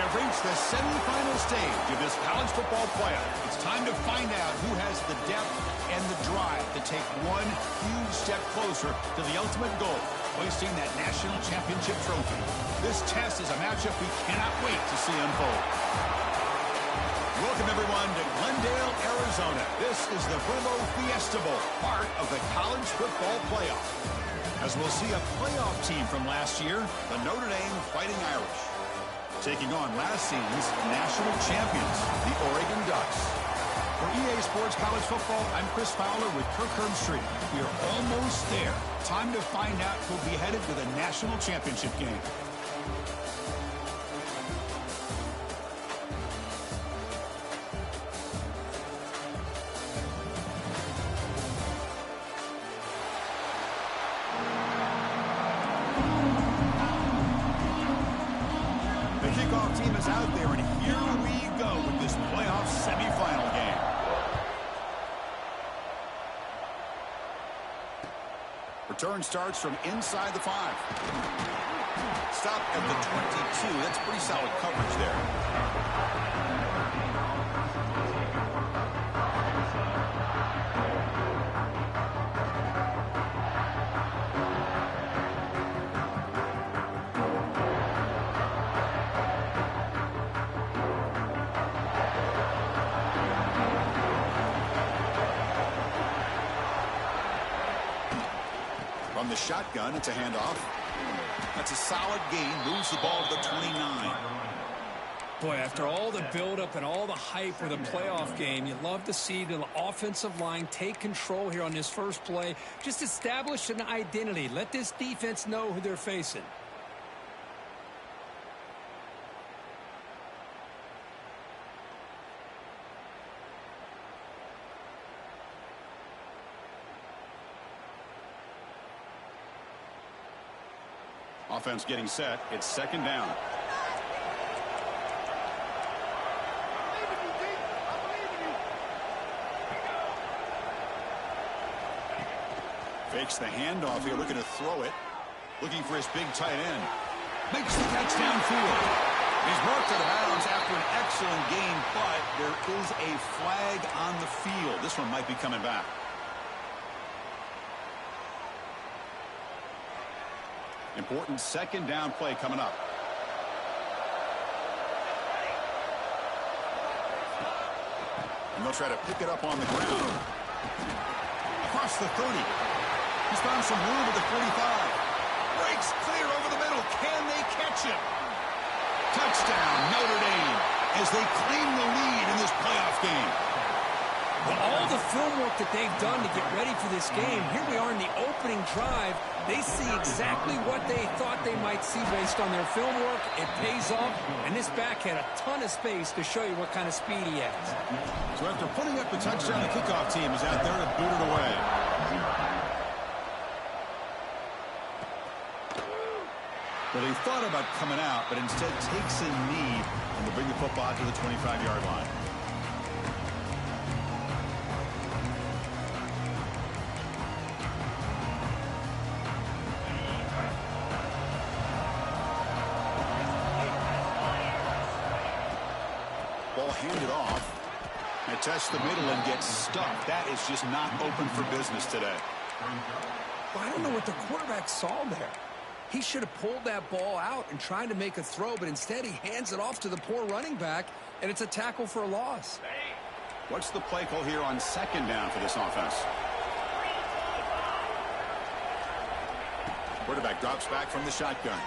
have reached the semifinal stage of this college football playoff. It's time to find out who has the depth and the drive to take one huge step closer to the ultimate goal, hoisting that national championship trophy. This test is a matchup we cannot wait to see unfold. Welcome, everyone, to Glendale, Arizona. This is the Bravo Fiesta Bowl, part of the college football playoff. As we'll see a playoff team from last year, the Notre Dame Fighting Irish, taking on last season's national champions, the Oregon Ducks. For EA Sports College Football, I'm Chris Fowler with Kirk Herbstreit. We are almost there. Time to find out who'll be headed to the national championship game. Team is out there, and here we go with this playoff semifinal game. Return starts from inside the 5. Stop at the 22. That's pretty solid coverage there. From the shotgun, it's a handoff. That's a solid gain. Moves the ball to the 29. Boy, after all the buildup and all the hype for the playoff game, you'd love to see the offensive line take control here on this first play. Just establish an identity. Let this defense know who they're facing. Offense getting set. It's second down. Fakes the handoff here, looking to throw it. Looking for his big tight end. Makes the catch downfield. He's marked out of bounds after an excellent game, but there is a flag on the field. This one might be coming back. Important second down play coming up. And they'll try to pick it up on the ground. Across the 30. He's found some room at the 45. Breaks clear over the middle. Can they catch him? Touchdown, Notre Dame, as they claim the lead in this playoff game. Well, all the film work that they've done to get ready for this game, here we are in the opening drive. They see exactly what they thought they might see based on their film work. It pays off, and this back had a ton of space to show you what kind of speed he has. So after putting up the touchdown, the kickoff team is out there to boot it away. Well, they thought about coming out, but instead takes a knee and will bring the football to the 25-yard line. Ball handed off. They test the middle and get stuck. That is just not open for business today. Well, I don't know what the quarterback saw there. He should have pulled that ball out and tried to make a throw, but instead he hands it off to the poor running back, and it's a tackle for a loss. What's the play call here on second down for this offense? Quarterback drops back from the shotgun.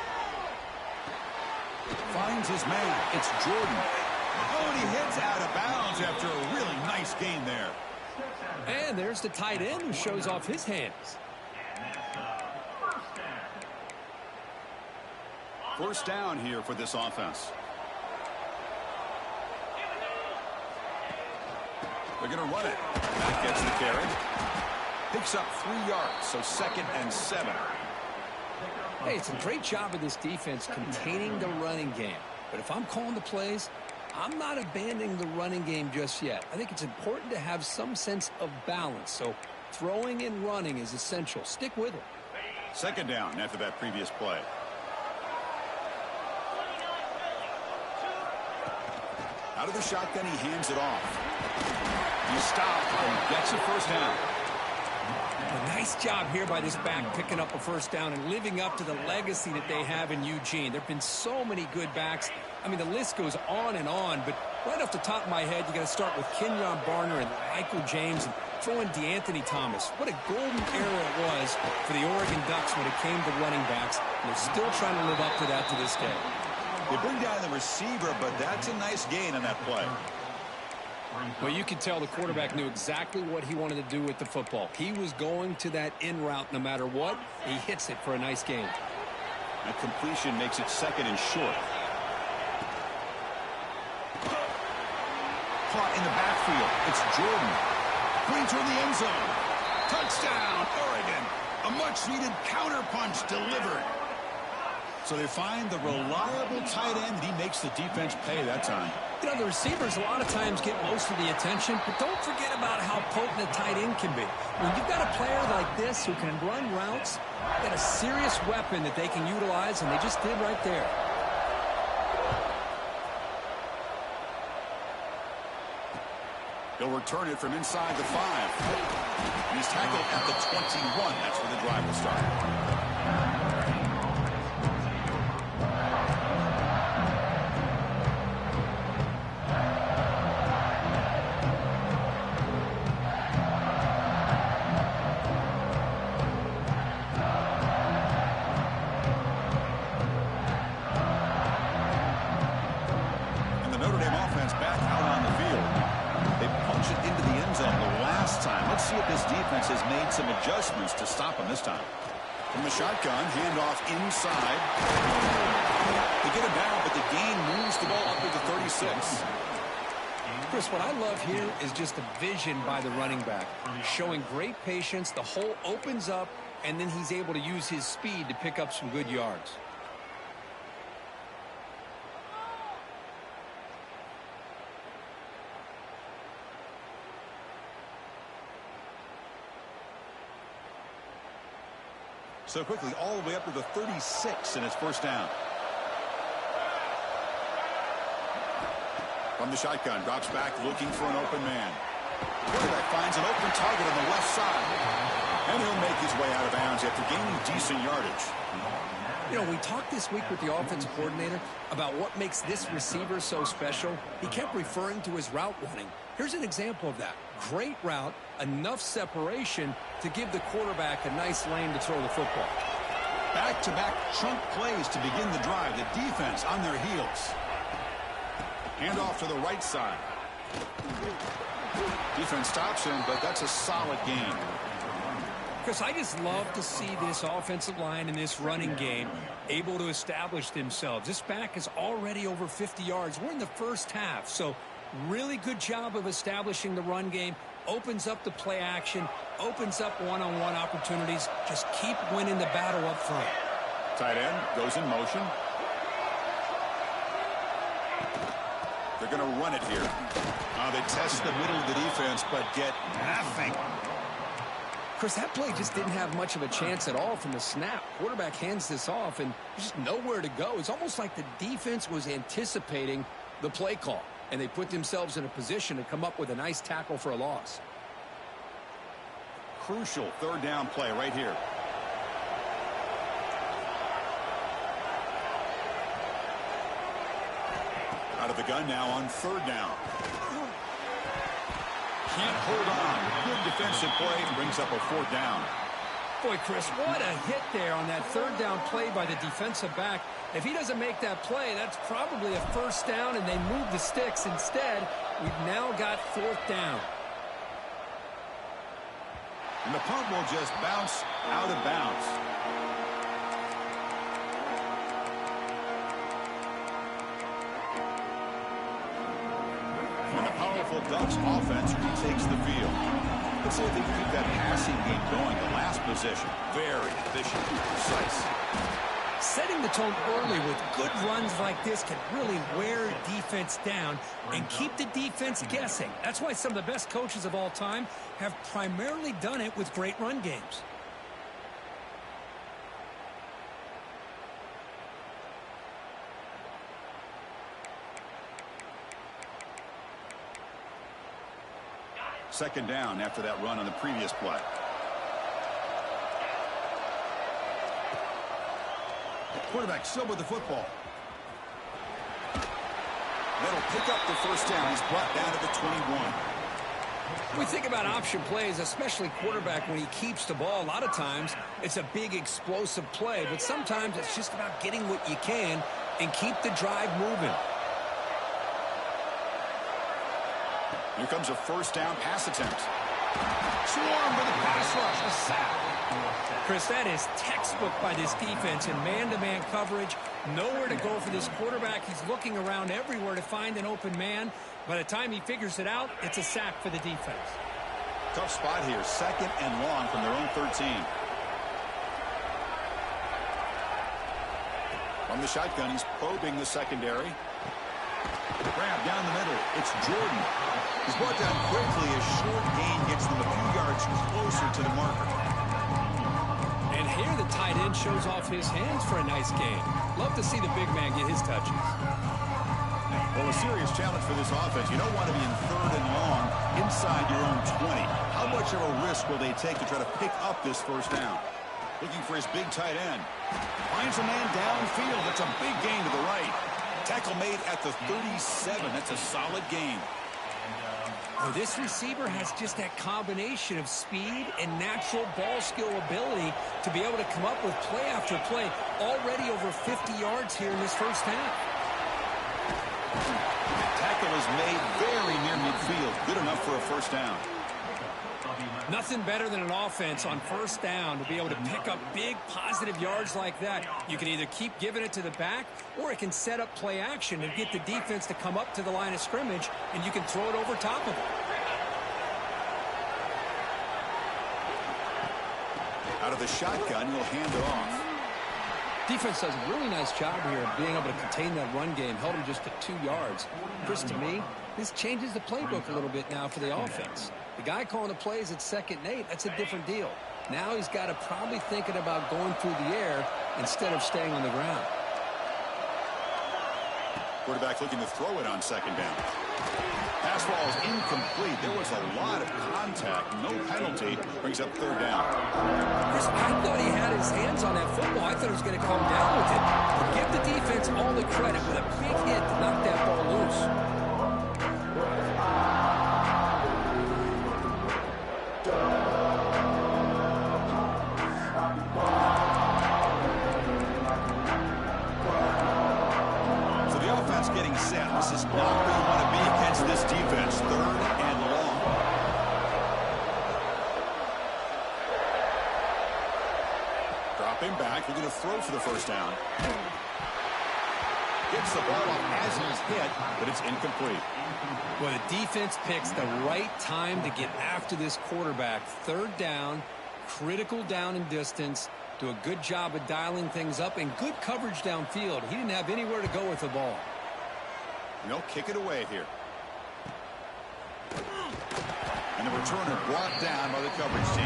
Finds his man. It's Jordan. Oh, and he heads out of bounds after a really nice gain there. And there's the tight end who shows off his hands. First down here for this offense. They're going to run it. That gets the carry. Picks up 3 yards, so 2nd and 7. Hey, it's a great job of this defense containing the running game. But if I'm calling the plays, I'm not abandoning the running game just yet. I think it's important to have some sense of balance. So throwing and running is essential. Stick with it. Second down after that previous play. Out of the shotgun, he hands it off. He stopped and gets a first down. A nice job here by this back picking up a first down and living up to the legacy that they have in Eugene. There have been so many good backs. I mean, the list goes on, but right off the top of my head, you got to start with Kenyon Barner and Michael James and throw in DeAnthony Thomas. What a golden era it was for the Oregon Ducks when it came to running backs. And they're still trying to live up to that to this day. They bring down the receiver, but that's a nice gain on that play. Well, you could tell the quarterback knew exactly what he wanted to do with the football. He was going to that in route no matter what. He hits it for a nice gain. That completion makes it 2nd and short. Caught in the backfield. It's Jordan. Going toward the end zone. Touchdown, Oregon. A much-needed counterpunch delivered. So they find the reliable tight end, and he makes the defense pay that time. You know, the receivers a lot of times get most of the attention, but don't forget about how potent a tight end can be. When you've got a player like this who can run routes, you've got a serious weapon that they can utilize, and they just did right there. He'll return it from inside the 5. He's tackled at the 21. That's where the drive will start. See if this defense has made some adjustments to stop him this time. From the shotgun, handoff inside. They get it down, but the gain moves the ball up to the 36. Chris, what I love here is just the vision by the running back. Showing great patience, the hole opens up, and then he's able to use his speed to pick up some good yards. So quickly, all the way up to the 36 in his first down. From the shotgun, drops back looking for an open man. Quarterback finds an open target on the left side. And he'll make his way out of bounds after gaining decent yardage. You know, we talked this week with the offensive coordinator about what makes this receiver so special. He kept referring to his route running. Here's an example of that. Great route, enough separation to give the quarterback a nice lane to throw the football. Back-to-back chunk plays to begin the drive. The defense on their heels. Handoff to the right side. Defense stops him, but that's a solid gain. Chris, I just love to see this offensive line in this running game able to establish themselves. This back is already over 50 yards. We're in the first half, so really good job of establishing the run game. Opens up the play action, opens up one-on-one opportunities. Just keep winning the battle up front. Tight end goes in motion. They're going to run it here. They test the middle of the defense, but get nothing. Chris, that play just didn't have much of a chance at all from the snap. Quarterback hands this off, and there's just nowhere to go. It's almost like the defense was anticipating the play call, and they put themselves in a position to come up with a nice tackle for a loss. Crucial third down play right here. Out of the gun now on third down. Can't hold on. Good defensive play brings up a fourth down. Boy, Chris, what a hit there on that third down play by the defensive back. If he doesn't make that play, that's probably a first down, and they move the sticks. Instead, we've now got fourth down. And the punt will just bounce out of bounds. And the powerful Ducks offense retakes the field. Let's see if they can keep that passing game going. The last possession, very efficient and precise. Setting the tone early with good runs like this can really wear defense down and keep the defense guessing. That's why some of the best coaches of all time have primarily done it with great run games. Second down after that run on the previous play. Quarterback still with the football. That'll pick up the first down. He's brought down to the 21. We think about option plays, especially quarterback, when he keeps the ball. A lot of times, it's a big explosive play, but sometimes it's just about getting what you can and keep the drive moving. Here comes a first down pass attempt. Swarm with a pass rush, a sack. Chris, that is textbook by this defense in man-to-man coverage. Nowhere to go for this quarterback. He's looking around everywhere to find an open man. By the time he figures it out, it's a sack for the defense. Tough spot here. Second and long from their own 13. From the shotgun, he's probing the secondary. Grab down the middle. It's Jordan. He's brought down quickly as short gain gets them a few yards closer to the marker. And here the tight end shows off his hands for a nice gain. Love to see the big man get his touches. Well, a serious challenge for this offense. You don't want to be in third and long inside your own 20. How much of a risk will they take to try to pick up this first down? Looking for his big tight end. Finds a man downfield. That's a big gain to the right. Tackle made at the 37. That's a solid gain. Well, this receiver has just that combination of speed and natural ball skill ability to be able to come up with play after play. Already over 50 yards here in this first half. Tackle is made very near midfield. Good enough for a first down. Nothing better than an offense on first down to be able to pick up big positive yards like that. You can either keep giving it to the back, or it can set up play action and get the defense to come up to the line of scrimmage, and you can throw it over top of it. Out of the shotgun, he'll hand it off. Defense does a really nice job here of being able to contain that run game. Held him just to 2 yards. Chris, to me, this changes the playbook a little bit now for the offense. The guy calling the plays at 2nd and 8, that's a different deal. Now he's got to probably thinking about going through the air instead of staying on the ground. Quarterback looking to throw it on 2nd down. Pass ball is incomplete. There was a lot of contact. No penalty. Brings up 3rd down. Chris, I thought he had his hands on that football. I thought he was going to come down with it. But give the defense all the credit with a big hit to knock that ball loose. Getting set. This is not where you want to be against this defense. 3rd and long. Dropping back. We're going to throw for the first down. Gets the ball off as he's hit, but it's incomplete. Well, the defense picks the right time to get after this quarterback. 3rd down, critical down and distance. Do a good job of dialing things up and good coverage downfield. He didn't have anywhere to go with the ball. And they'll kick it away here. And the returner brought down by the coverage team.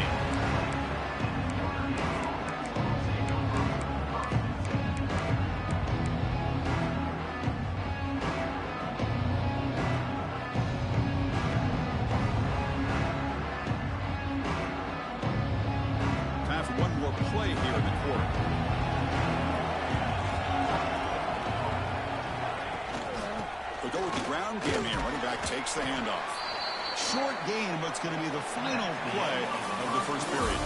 Time for one more play here in the quarter. Go with the ground game here. Running back takes the handoff. Short gain, but it's going to be the final play of the first period.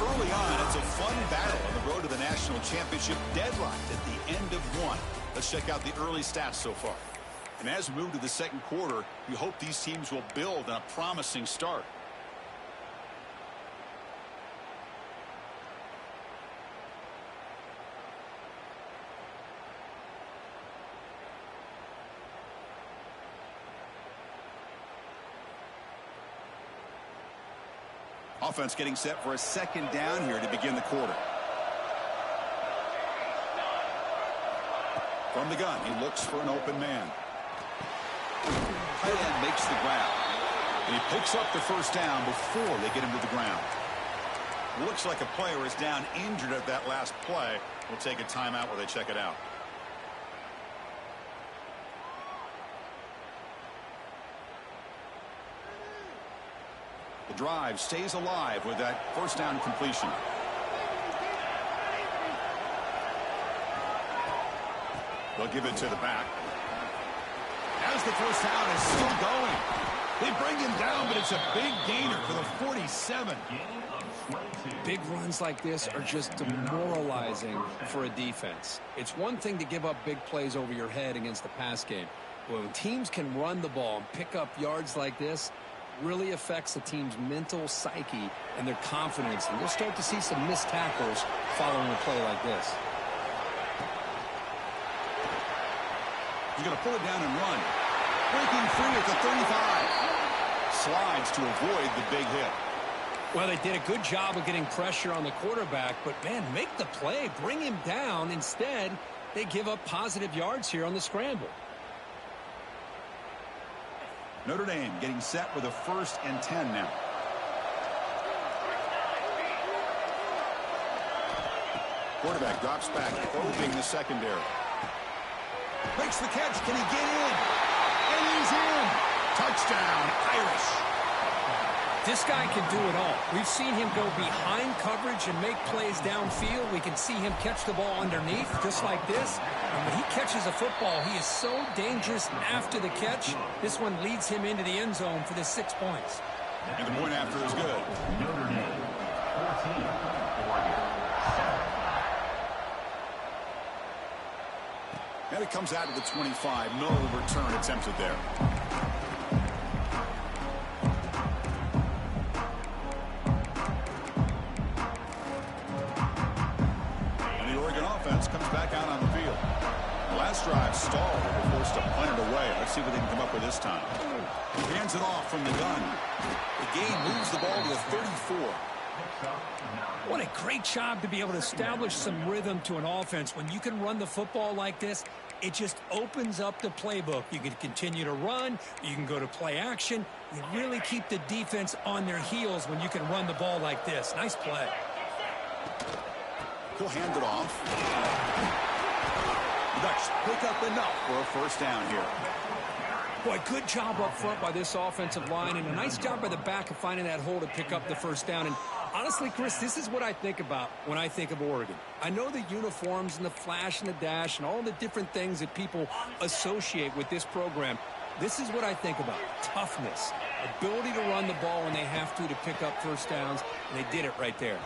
Early on, it's a fun battle on the road to the national championship, deadlocked at the end of one. Let's check out the early stats so far. And as we move to the second quarter, we hope these teams will build on a promising start. Offense getting set for a 2nd down here to begin the quarter. From the gun, he looks for an open man. Tight end makes the grab. And he picks up the first down before they get him to the ground. Looks like a player is down injured at that last play. We'll take a timeout while they check it out. The drive stays alive with that first down completion. They'll give it to the back. As the first down is still going. They bring him down, but it's a big gainer for the 47. Big runs like this are just demoralizing for a defense. It's one thing to give up big plays over your head against the pass game. But when teams can run the ball and pick up yards like this, really affects the team's mental psyche and their confidence. And you'll start to see some missed tackles following a play like this. He's going to pull it down and run. Breaking free at the 35. Slides to avoid the big hit. Well, they did a good job of getting pressure on the quarterback, but, man, make the play. Bring him down. Instead, they give up positive yards here on the scramble. Notre Dame getting set with a 1st and 10 now. Quarterback drops back, probing the secondary. Makes the catch. Can he get in? And he's in. Touchdown, Irish. This guy can do it all. We've seen him go behind coverage and make plays downfield. We can see him catch the ball underneath, just like this. And when he catches a football, he is so dangerous after the catch. This one leads him into the end zone for the 6 points. And the point after is good. Notre Dame, 14, Oregon, 7. And it comes out of the 25. No return attempted there. Comes back out on the field. The last drive stalled. They were forced to punt it away. Let's see what they can come up with this time. He hands it off from the gun. The gain moves the ball to the 34. What a great job to be able to establish some rhythm to an offense. When you can run the football like this, it just opens up the playbook. You can continue to run. You can go to play action. You really keep the defense on their heels when you can run the ball like this. Nice play. He'll hand it off. The Ducks pick up enough for a first down here. Boy, good job up front by this offensive line, and a nice job by the back of finding that hole to pick up the first down. And honestly, Chris, this is what I think about when I think of Oregon. I know the uniforms and the flash and the dash and all the different things that people associate with this program. This is what I think about. Toughness, ability to run the ball when they have to pick up first downs, and they did it right there.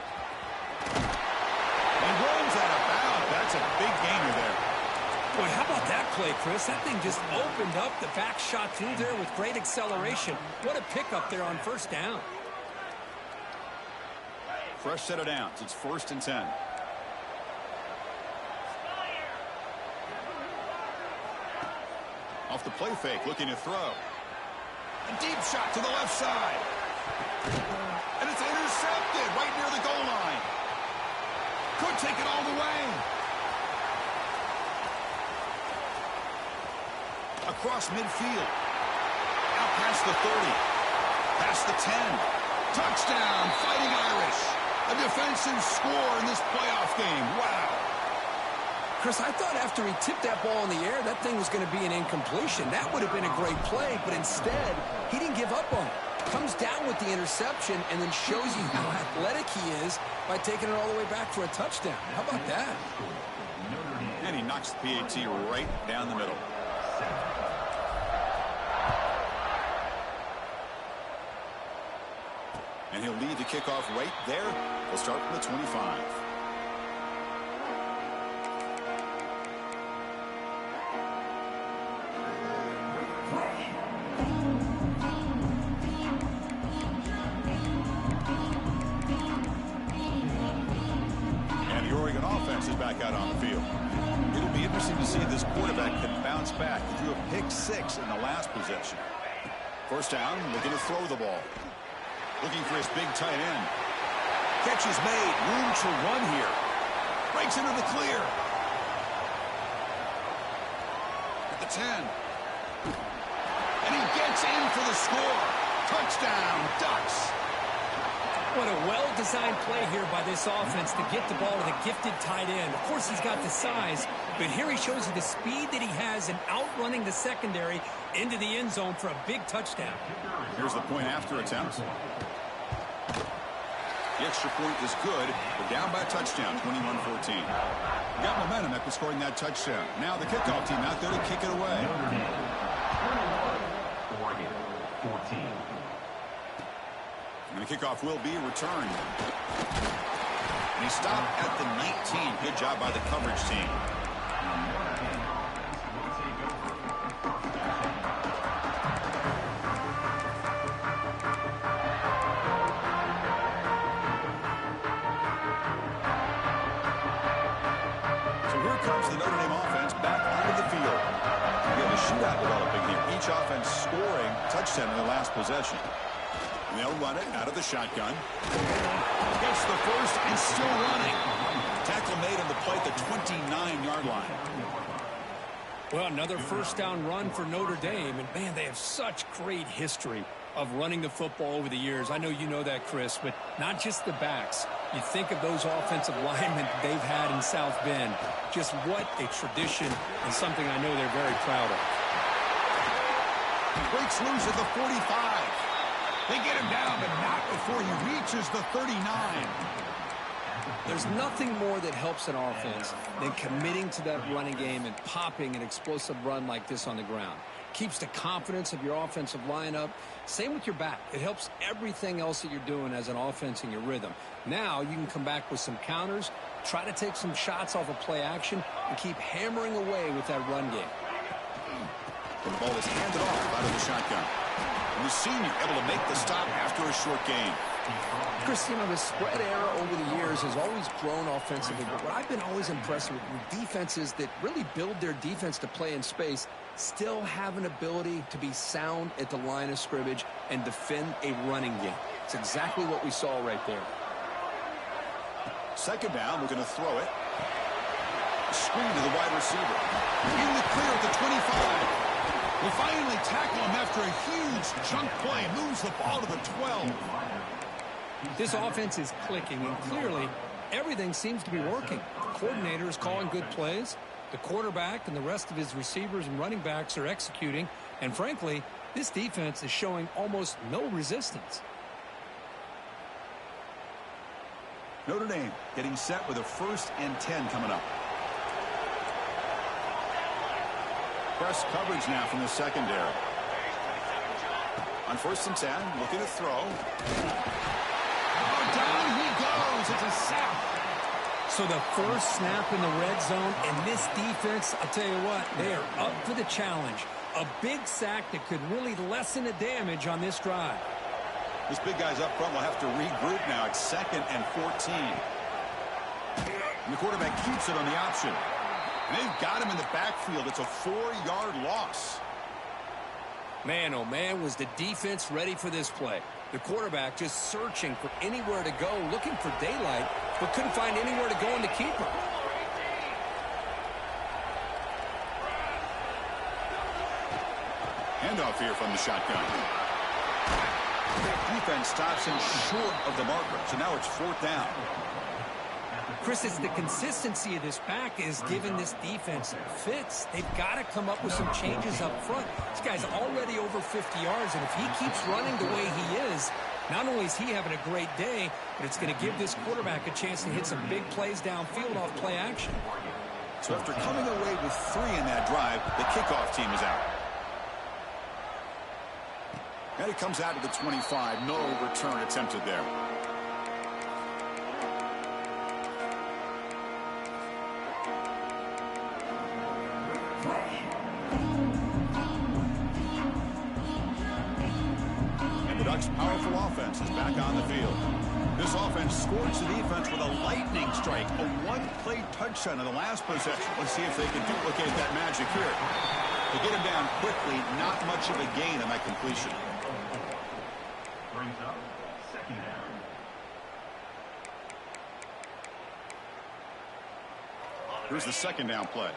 He rolls out of bounds. That's a big gainer there. Boy, how about that play, Chris? That thing just opened up. The back shot through there with great acceleration. What a pickup there on first down. Fresh set of downs. It's 1st and 10. Off the play fake, looking to throw. A deep shot to the left side. And it's intercepted right near the goal line. Could take it all the way. Across midfield. Out past the 30. Past the 10. Touchdown, Fighting Irish. A defensive score in this playoff game. Wow. Chris, I thought after he tipped that ball in the air, that thing was going to be an incompletion. That would have been a great play, but instead, he didn't give up on it. Comes down with the interception and then shows you how athletic he is by taking it all the way back for a touchdown. How about that? And he knocks the PAT right down the middle. And he'll lead the kickoff right there. He'll start from the 25. Back out on the field. It'll be interesting to see if this quarterback can bounce back. He threw a pick-6 in the last possession. First down, looking to throw the ball. Looking for his big tight end. Catch is made. Room to run here. Breaks into the clear. At the 10. And he gets in for the score. Touchdown, Ducks. What a well-designed play here by this offense to get the ball to the gifted tight end. Of course, he's got the size, but here he shows you the speed that he has in outrunning the secondary into the end zone for a big touchdown. Here's the point after attempt. The extra point is good. We're down by a touchdown, 21-14. Got momentum after scoring that touchdown. Now the kickoff team out there to kick it away. Notre Dame, 21, Oregon, 14. And the kickoff will be returned. And he stopped at the 19. Good job by the coverage team. Comes the Notre Dame offense back onto the field. We have a shootout developing here. Each offense scoring touchdown in the last possession. And they'll run it out of the shotgun. Gets the first and still running. Tackle made on the play at the 29-yard line. Well, another first down run for Notre Dame. And, man, they have such great history of running the football over the years. I know you know that, Chris, but not just the backs. You think of those offensive linemen they've had in South Bend. Just what a tradition and something I know they're very proud of. He breaks loose at the 45. They get him down, but not before he reaches the 39. There's nothing more that helps an offense than committing to that running game and popping an explosive run like this on the ground. Keeps the confidence of your offensive lineup. Same with your back. It helps everything else that you're doing as an offense in your rhythm. Now you can come back with some counters, try to take some shots off of play action, and keep hammering away with that run game. The ball is handed off out of the shotgun. And the senior able to make the stop after a short gain. Chris, you know, the spread era over the years has always grown offensively, but what I've been always impressed with defenses that really build their defense to play in space still have an ability to be sound at the line of scrimmage and defend a running game. It's exactly what we saw right there. Second down, we're going to throw it. Screen to the wide receiver. In the clear at the 25. They finally tackle him after a huge chunk play. Moves the ball to the 12. This offense is clicking, and clearly everything seems to be working. The coordinator is calling good plays. The quarterback and the rest of his receivers and running backs are executing. And frankly, this defense is showing almost no resistance. Notre Dame getting set with a 1st and 10 coming up. Press coverage now from the secondary. On 1st and 10, looking to throw. Down he goes. It's a sack. So the first snap in the red zone, and this defense, I'll tell you what, they are up for the challenge. A big sack that could really lessen the damage on this drive. This big guy's up front will have to regroup now. It's 2nd and 14. And the quarterback keeps it on the option. And they've got him in the backfield. It's a 4-yard loss. Man, oh man, was the defense ready for this play. The quarterback just searching for anywhere to go, looking for daylight, but couldn't find anywhere to go in the keeper. Handoff here from the shotgun. Defense stops him short of the marker, so now it's 4th down. Chris, it's the consistency of this back is giving this defense fits. They've got to come up with some changes up front. This guy's already over 50 yards, and if he keeps running the way he is, not only is he having a great day, but it's going to give this quarterback a chance to hit some big plays downfield off play action. So after coming away with 3 in that drive, the kickoff team is out. And it comes out to the 25. No return attempted there. And the Ducks' powerful offense is back on the field. This offense scores the defense with a lightning strike, a one-play touchdown in the last possession. Let's see if they can duplicate that magic here. They get him down quickly, not much of a gain on that completion. Brings up 2nd down. Here's the 2nd down play.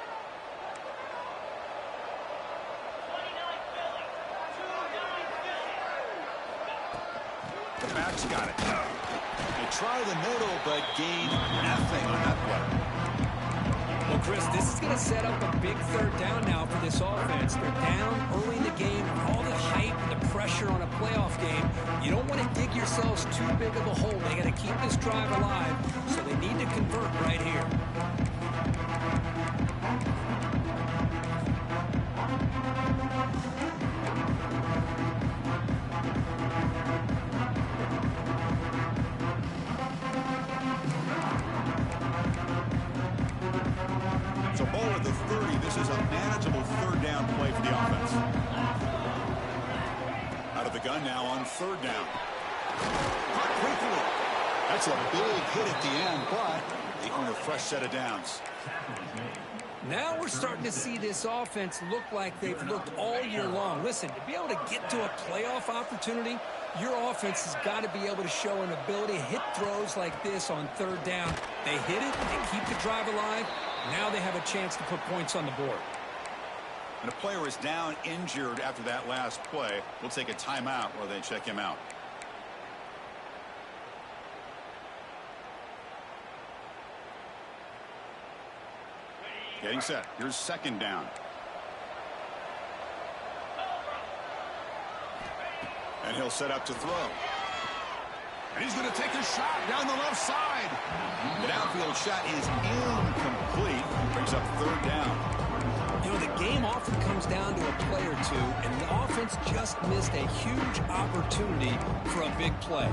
The back's got it. They try the middle, but gain nothing on that play. Well, Chris, this is going to set up a big 3rd down now for this offense. They're down early in the game. All the hype and the pressure on a playoff game, You don't want to dig yourselves too big of a hole. They got to keep this drive alive, so they need to convert right here. So ball at the 30. This is a manageable third down play for the offense. Out of the gun now on third down. Caught quickly. That's a big hit at the end, but they earn a fresh set of downs. Now we're starting to see this offense look like they've looked all year long. Listen, to be able to get to a playoff opportunity, your offense has got to be able to show an ability to hit throws like this on third down. They hit it, they keep the drive alive. Now they have a chance to put points on the board. And a player is down injured after that last play. We'll take a timeout while they check him out. Getting set. Here's second down. And he'll set up to throw. And he's going to take a shot down the left side. The downfield shot is incomplete. Brings up third down. You know, the game often comes down to a play or two, and the offense just missed a huge opportunity for a big play.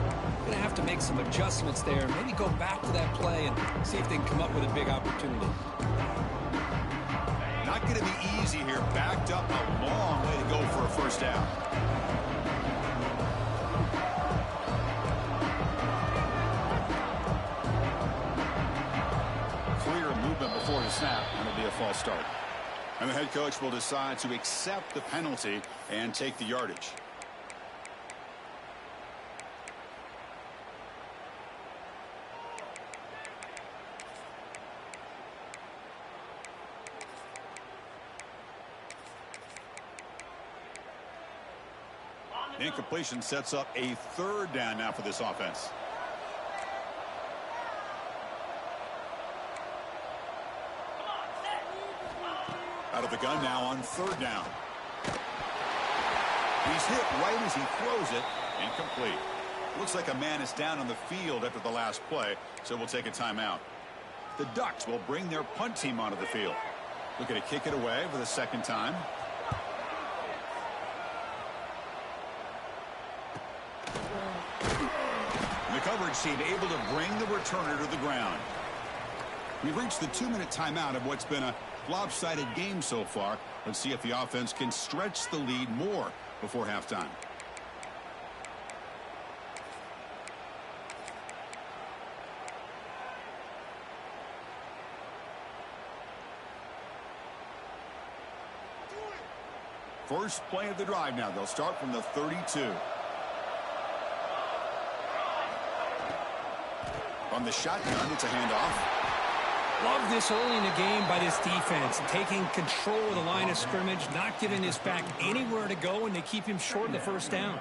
Going to have to make some adjustments there. Maybe go back to that play and see if they can come up with a big opportunity. Not going to be easy here. Backed up a long way to go for a first down. Clear movement before the snap, and it'll be a false start. And the head coach will decide to accept the penalty and take the yardage. Incompletion sets up a third down now for this offense. Out of the gun now on third down. He's hit right as he throws it. Incomplete. Looks like a man is down on the field after the last play, so we'll take a timeout. The Ducks will bring their punt team onto the field. Looking to kick it away for the second time. The coverage team able to bring the returner to the ground. We've reached the 2-minute timeout of what's been a lopsided game so far. Let's see if the offense can stretch the lead more before halftime. First play of the drive now. They'll start from the 32. On the shotgun, it's a handoff. Love this early in the game by this defense, taking control of the line of scrimmage, not giving this back anywhere to go, and they keep him short of the first down.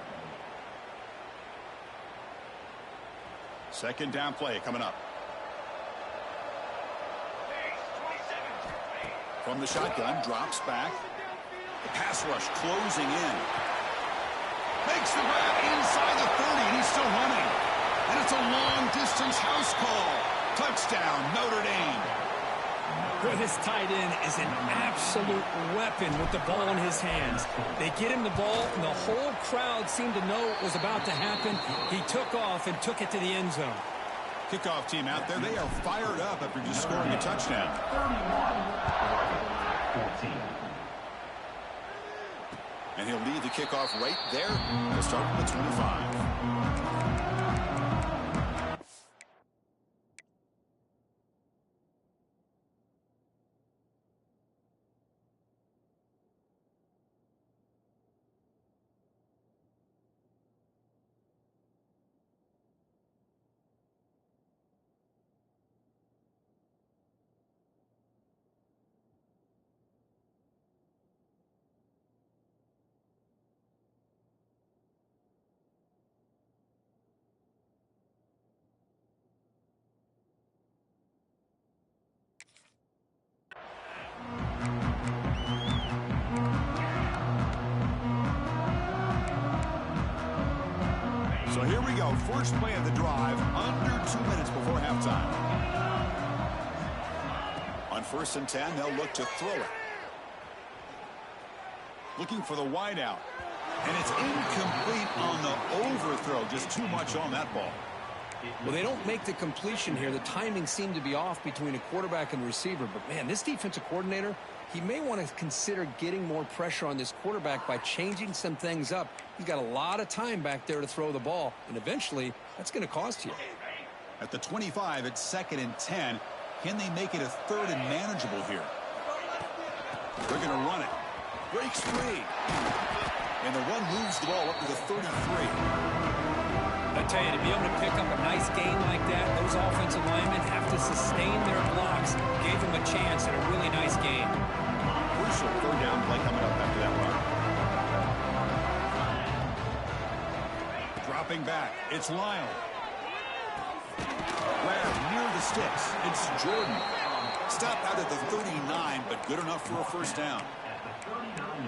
Second down play coming up. From the shotgun, drops back. The pass rush closing in. Makes the grab inside the 30, and he's still running. And it's a long-distance house call. Touchdown, Notre Dame. Boy, this tight end is an absolute weapon with the ball in his hands. They get him the ball, and the whole crowd seemed to know what was about to happen. He took off and took it to the end zone. Kickoff team out there. They are fired up after just scoring a touchdown. 14. And he'll lead the kickoff right there. He'll start from the 25. So here we go. First play of the drive, under 2 minutes before halftime. On 1st and 10, they'll look to throw it. Looking for the wide out. And it's incomplete on the overthrow. Just too much on that ball. Well, they don't make the completion here. The timing seemed to be off between a quarterback and receiver. But, man, this defensive coordinator, he may want to consider getting more pressure on this quarterback by changing some things up. He's got a lot of time back there to throw the ball. And eventually, that's going to cost you. At the 25, it's 2nd and 10. Can they make it a 3rd and manageable here? They're going to run it. Breaks free. And the run moves the ball up to the 33. I tell you, to be able to pick up a nice gain like that, those offensive linemen have to sustain their blocks. Gave them a chance and a really nice gain. Crucial 3rd down play coming up after that run. Dropping back, it's Lyle. Grab near the sticks. It's Jordan. Stopped out at the 39, but good enough for a 1st down.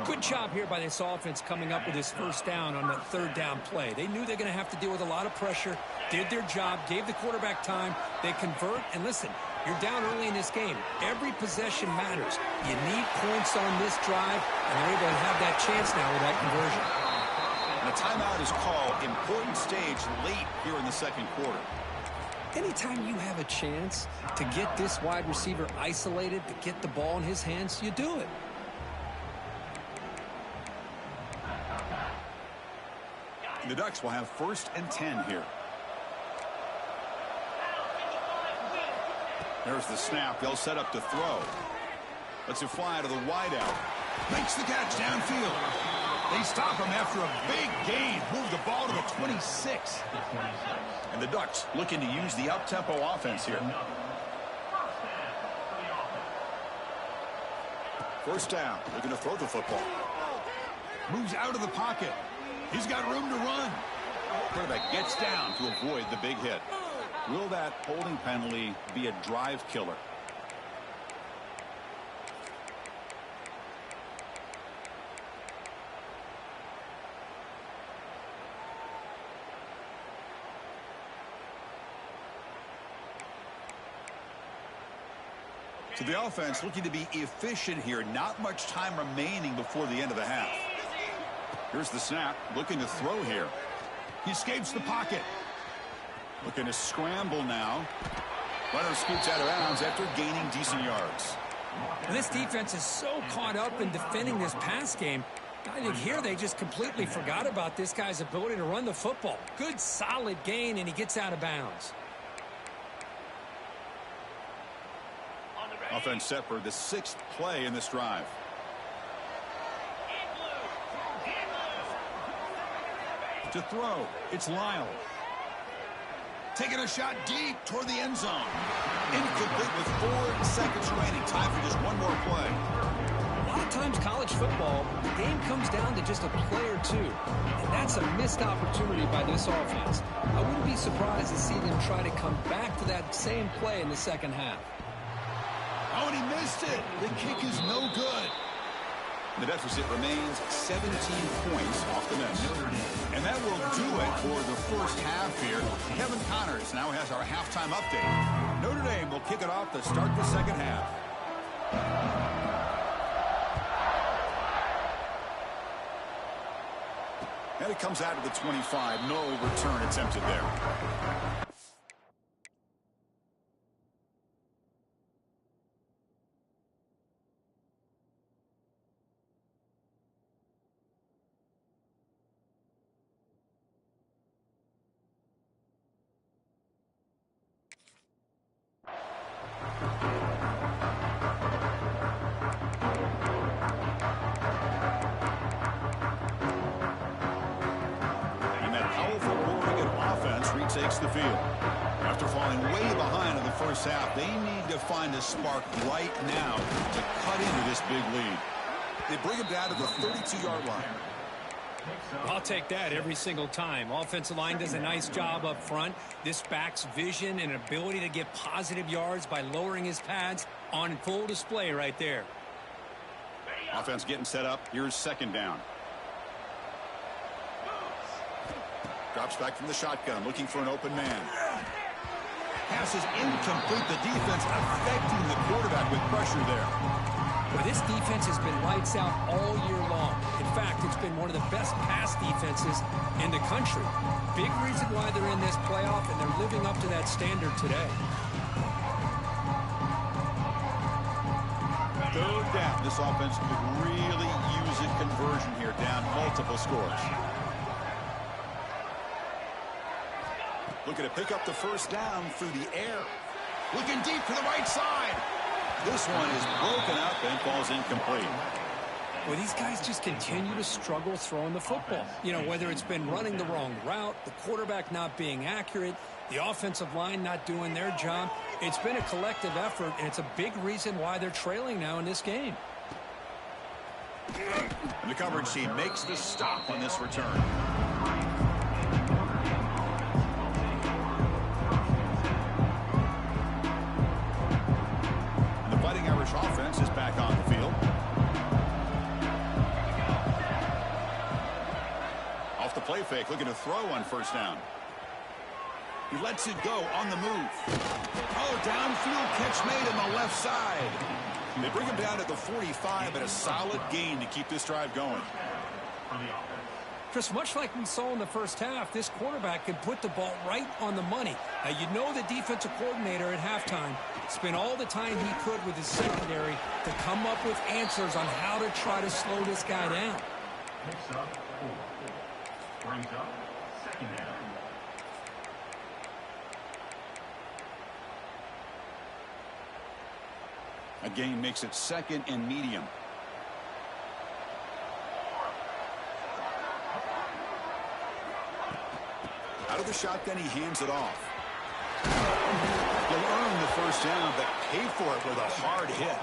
Good job here by this offense coming up with this 1st down on the 3rd down play. They knew they're going to have to deal with a lot of pressure, did their job, gave the quarterback time. They convert, and listen, you're down early in this game. Every possession matters. You need points on this drive, and they're able to have that chance now with that conversion. And a timeout is called. Important stage late here in the 2nd quarter. Anytime you have a chance to get this wide receiver isolated, to get the ball in his hands, you do it. The Ducks will have 1st and 10 here. There's the snap. They'll set up to throw. Lets it fly to the wideout. Makes the catch downfield. They stop him after a big gain. Move the ball to the 26. And the Ducks looking to use the up-tempo offense here. 1st down. They're going to throw the football. Moves out of the pocket. He's got room to run. Quarterback gets down to avoid the big hit. Will that holding penalty be a drive killer? So the offense looking to be efficient here. Not much time remaining before the end of the half. Here's the snap, looking to throw here. He escapes the pocket. Looking to scramble now. Runner scoots out of bounds after gaining decent yards. And this defense is so caught up in defending this pass game. I think here they just completely forgot about this guy's ability to run the football. Good, solid gain, and he gets out of bounds. Offense set for the 6th play in this drive. To throw, it's Lyle. Taking a shot deep toward the end zone. Incomplete with 4 seconds remaining. Time for just one more play. A lot of times college football, the game comes down to just a play or two. And that's a missed opportunity by this offense. I wouldn't be surprised to see them try to come back to that same play in the 2nd half. Oh, and he missed it. The kick is no good. The deficit remains 17 points off the miss. And that will do it for the 1st half here. Kevin Connors now has our halftime update. Notre Dame will kick it off to start the 2nd half. And it comes out of the 25. No return attempted there. Takes the field. After falling way behind in the 1st half, they need to find a spark right now to cut into this big lead. They bring it down to the 32-yard line. I'll take that every single time. Offensive line does a nice job up front. This back's vision and ability to get positive yards by lowering his pads on full display right there. Offense getting set up. Here's 2nd down. Drops back from the shotgun, looking for an open man. Pass is incomplete. The defense affecting the quarterback with pressure there. Well, this defense has been lights out all year long. In fact, it's been one of the best pass defenses in the country. Big reason why they're in this playoff, and they're living up to that standard today. Third down. This offense could really use a conversion here, down multiple scores. Looking to pick up the first down through the air. Looking deep to the right side. This one is broken up and falls incomplete. Well, these guys just continue to struggle throwing the football. You know, whether it's been running the wrong route, the quarterback not being accurate, the offensive line not doing their job. It's been a collective effort, and it's a big reason why they're trailing now in this game. And the coverage team makes the stop on this return. And the Fighting Irish offense is back on the field. Off the play fake, looking to throw on first down. He lets it go on the move. Oh, downfield catch made on the left side. They bring him down at the 45, but a solid gain to keep this drive going. Chris, much like we saw in the first half, this quarterback can put the ball right on the money. Now, you know the defensive coordinator at halftime spent all the time he could with his secondary to come up with answers on how to try to slow this guy down. Picks up 4. Brings up second down. A gain makes it second and medium. Out of the shotgun, he hands it off. He'll earn the first down, but pay for it with a hard hit.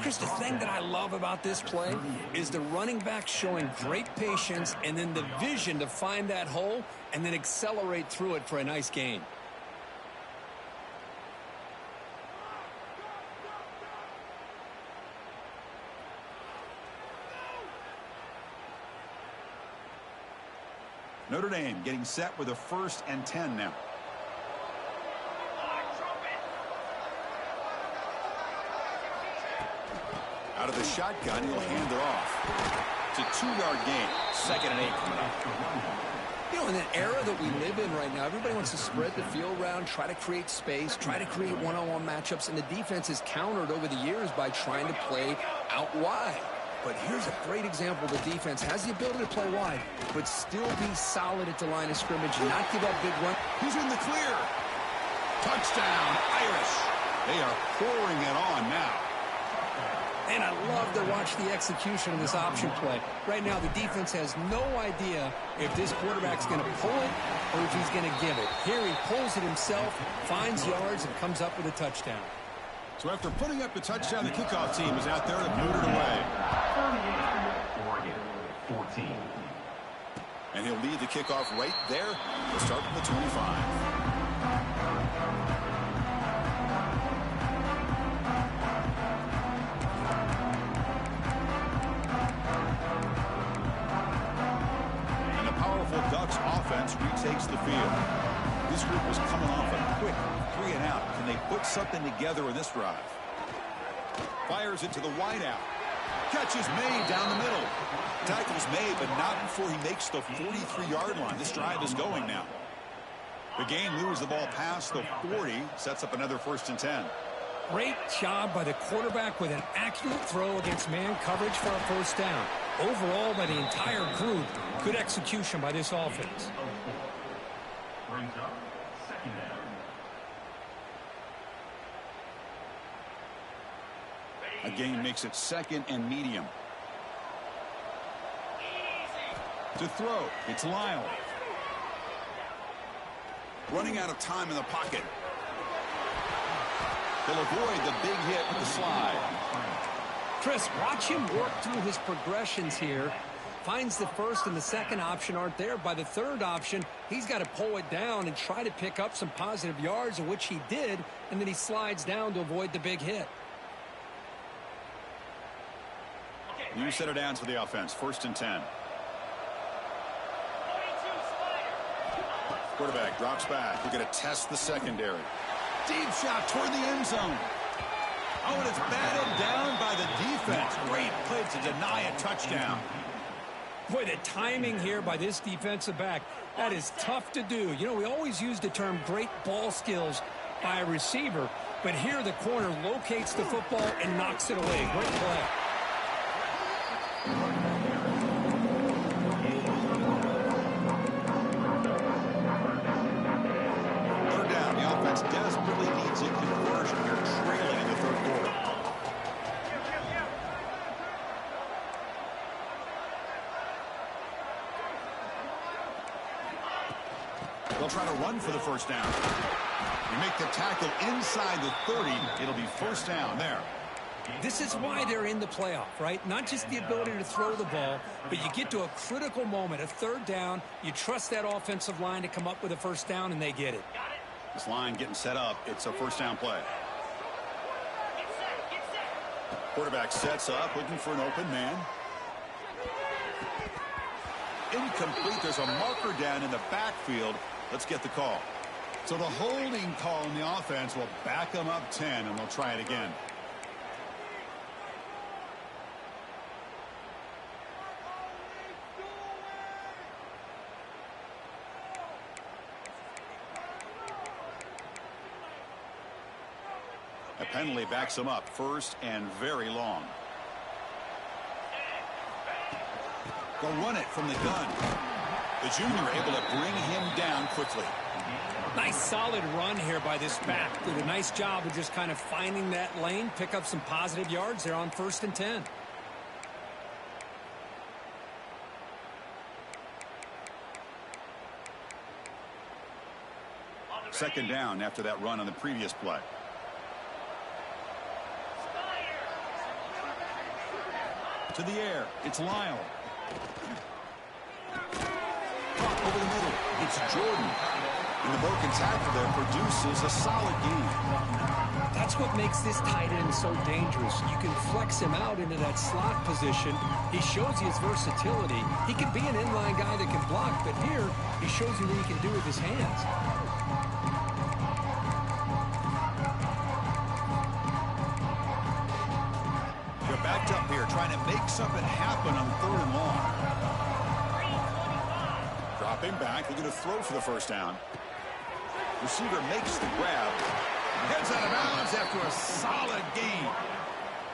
Chris, the thing that I love about this play is the running back showing great patience and then the vision to find that hole and then accelerate through it for a nice gain. Notre Dame getting set with a 1st and 10 now. Out of the shotgun, he'll hand it off. It's a 2-yard gain. 2nd and 8 coming up. You know, in an era that we live in right now, everybody wants to spread the field around, try to create space, try to create one-on-one matchups, and the defense is countered over the years by trying to play out wide. But here's a great example. The defense has the ability to play wide, but still be solid at the line of scrimmage, not give up big run. He's in the clear. Touchdown, Irish. They are pouring it on now. And I love to watch the execution of this option play. Right now, the defense has no idea if this quarterback's going to pull it or if he's going to give it. Here he pulls it himself, finds yards, and comes up with a touchdown. So after putting up the touchdown, the kickoff team is out there to boot it away. 14. And he'll lead the kickoff right there. We'll start from the 25. Ducks offense retakes the field. This group was coming off a quick 3-and-out. Can they put something together in this drive? Fires it to the wideout. Catch is made down the middle. Tackle's made, but not before he makes the 43-yard line. This drive is going now. The game moves the ball past the 40, sets up another 1st and 10. Great job by the quarterback with an accurate throw against man coverage for a first down. Overall, by the entire group, good execution by this offense. Brings up second down. A gain makes it 2nd and medium. To throw, it's Lyle. Running out of time in the pocket. He'll avoid the big hit with the slide. Chris, watch him work through his progressions here. Finds the first and the second option aren't there. By the third option, he's got to pull it down and try to pick up some positive yards, of which he did, and then he slides down to avoid the big hit. New set of downs for the offense. 1st and 10. Quarterback drops back. We're going to test the secondary. Deep shot toward the end zone. Oh, and it's batted down by the defense. Great play to deny a touchdown. Boy, the timing here by this defensive back, that is tough to do. You know, we always use the term great ball skills by a receiver, but here the corner locates the football and knocks it away. Great play. Third down. The offense desperately needs a conversion. They're trailing in the third quarter. They'll try to run for the first down. You make the tackle inside the 30. It'll be first down there. This is why they're in the playoff, right? Not just the ability to throw the ball, but you get to a critical moment, a third down. You trust that offensive line to come up with a first down, and they get it. This line getting set up. It's a first down play. Quarterback sets up, looking for an open man. Incomplete. There's a marker down in the backfield. Let's get the call. So the holding call in the offense will back them up 10, and they'll try it again. A penalty backs them up, first and very long. They'll run it from the gun. The junior able to bring him down quickly. Nice solid run here by this back. Did a nice job of just kind of finding that lane, pick up some positive yards there on 1st and 10. Second down after that run on the previous play. To the air. It's Lyle. Over the middle. It's Jordan. And the broken tackle there produces a solid gain. That's what makes this tight end so dangerous. You can flex him out into that slot position. He shows you his versatility. He can be an inline guy that can block, but here he shows you what he can do with his hands. They're backed up here trying to make something happen on 3rd and long. Dropping back. They're going to throw for the first down. Receiver makes the grab. Heads out of bounds after a solid gain.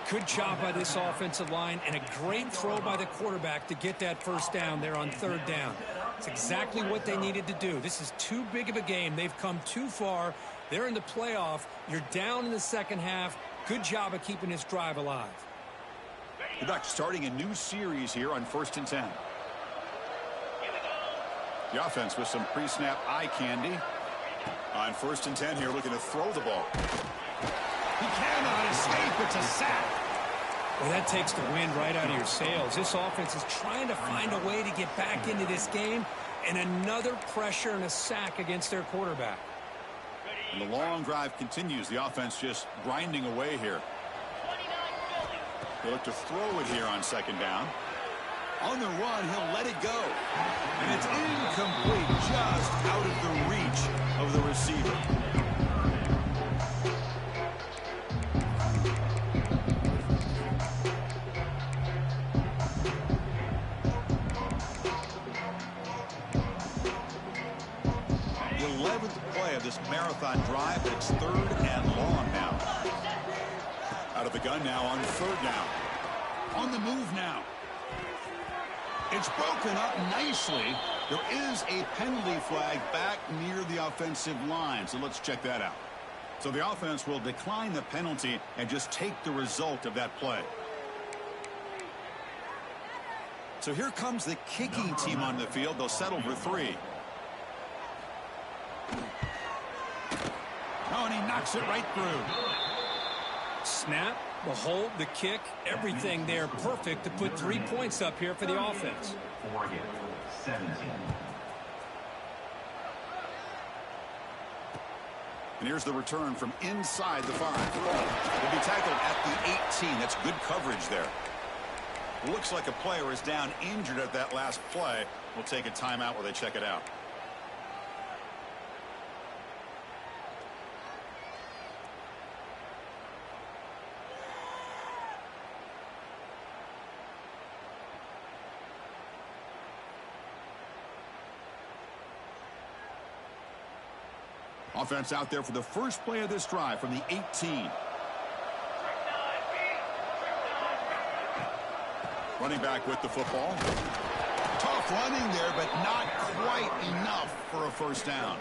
Good job by this offensive line and a great throw by the quarterback to get that first down there on 3rd down. It's exactly what they needed to do. This is too big of a game. They've come too far. They're in the playoff. You're down in the second half. Good job of keeping this drive alive. We're back starting a new series here on 1st and 10. The offense with some pre-snap eye candy. On 1st and 10 here, looking to throw the ball. He cannot escape. It's a sack. Well, that takes the wind right out of your sails. This offense is trying to find a way to get back into this game, and another pressure and a sack against their quarterback. And the long drive continues. The offense just grinding away here. They look to throw it here on 2nd down. On the run, he'll let it go. And it's incomplete, just out of the reach of the receiver. The 11th play of this marathon drive, but it's 3rd and long now. Out of the gun now on 3rd down. On the move now. It's broken up nicely. There is a penalty flag back near the offensive line, so let's check that out. So the offense will decline the penalty and just take the result of that play. So here comes the kicking team on the field. They'll settle for 3. Oh, and he knocks it right through. Snap, the hold, the kick, everything there perfect to put 3 points up here for the offense. 17. And here's the return from inside the 5. Will be tackled at the 18. That's good coverage there. Looks like a player is down injured at that last play. We'll take a timeout while they check it out. Offense out there for the first play of this drive from the 18. Running back with the football. Tough running there, but not quite enough for a first down.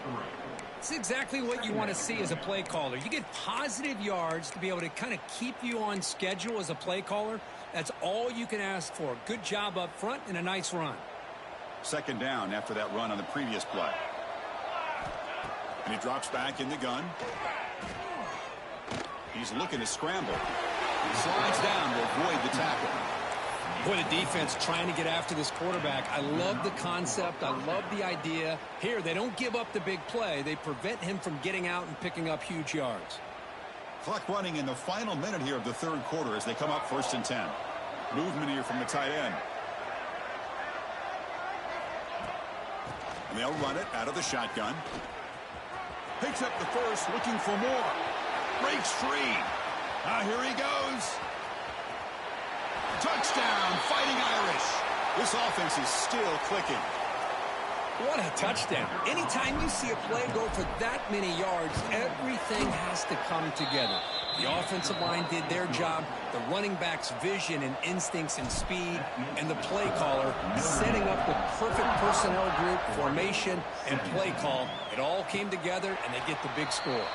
It's exactly what you want to see as a play caller. You get positive yards to be able to kind of keep you on schedule as a play caller. That's all you can ask for. Good job up front and a nice run. Second down after that run on the previous play. And he drops back in the gun. He's looking to scramble. He slides down to avoid the tackle. Boy, the defense trying to get after this quarterback. I love the concept. I love the idea. Here, they don't give up the big play. They prevent him from getting out and picking up huge yards. Clock running in the final minute here of the third quarter as they come up 1st and 10. Movement here from the tight end. And they'll run it out of the shotgun. Picks up the first, looking for more. Breaks free. Here he goes. Touchdown, Fighting Irish. This offense is still clicking. What a touchdown. Anytime you see a play go for that many yards, everything has to come together. The offensive line did their job, the running back's vision and instincts and speed, and the play caller setting up the perfect personnel group, formation, and play call. It all came together, and they get the big score.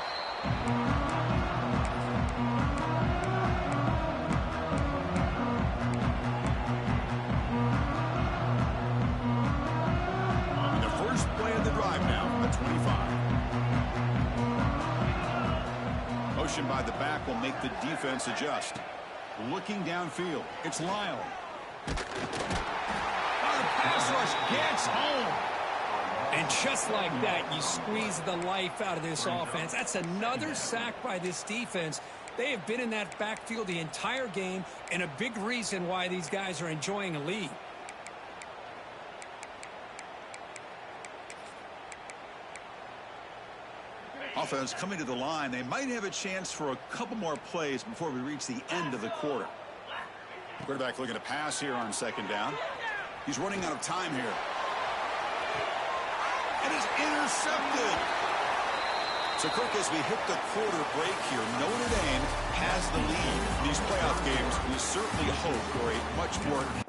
Motion by the back will make the defense adjust. Looking downfield, it's Lyle. The pass rush gets home. And just like that, you squeeze the life out of this offense. That's another sack by this defense. They have been in that backfield the entire game, and a big reason why these guys are enjoying a lead. Offense coming to the line. They might have a chance for a couple more plays before we reach the end of the quarter. Quarterback looking to pass here on second down. He's running out of time here. And it's intercepted. So, Kirk, as we hit the quarter break here, Notre Dame has the lead. In these playoff games, we certainly hope for a much more